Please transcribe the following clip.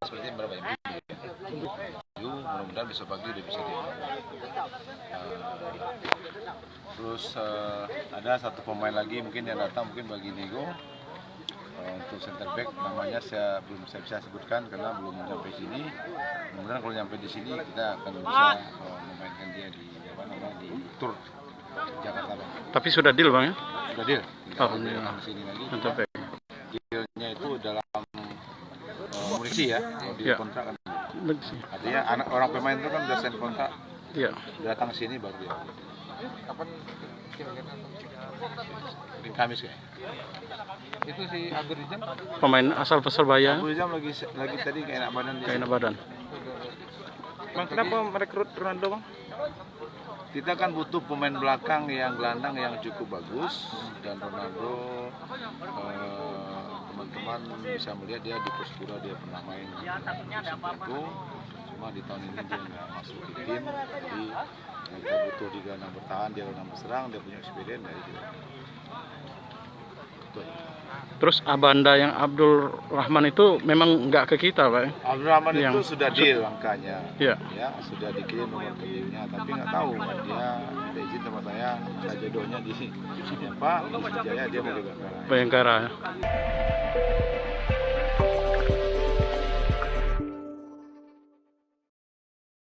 Seperti berapa ya? Mudah-mudahan besok pagi udah bisa dia. Terus ada satu pemain lagi mungkin yang datang mungkin bagi Nego untuk center back, namanya belum saya bisa sebutkan karena belum sampai sini. Mudah-mudahan kalau nyampe di sini kita akan bisa memainkan dia di Tour Jakarta, Bang. Tapi sudah deal, Bang, ya? Sudah deal. Alhamdulillah. Sini lagi. Mantap, ya. Dealnya itu dalam munisi ya, di kontrak kan. Artinya orang pemain itu kan udah sign kontrak. Iya. Datang sini baru dia. Kapan kira-kira? Di Kamis kayak. Itu si Abdur Rijam. Pemain asal Persebaya. Abdur Rijam lagi tadi kayak enak badan dia. Kayak enak badan. Bang, kenapa merekrut Ronaldo, Bang? Kita kan butuh pemain belakang yang gelandang yang cukup bagus, dan Ronaldo teman-teman bisa melihat dia di Persipura dia pernah main di Singapura, cuma di tahun ini dia nggak masuk di tim, jadi kita butuh di gelandang bertahan, dia gelandang berserang, dia punya experience dari itu. Terus Abanda yang Abdul Rahman itu memang nggak ke kita, Pak? Abdul Rahman itu sudah deal angkanya, ya sudah dikirim nomor rekeningnya, tapi nggak tahu dia minta izin sama saya jodohnya di sini apa, di Jaya dia mau ke Bayangkara.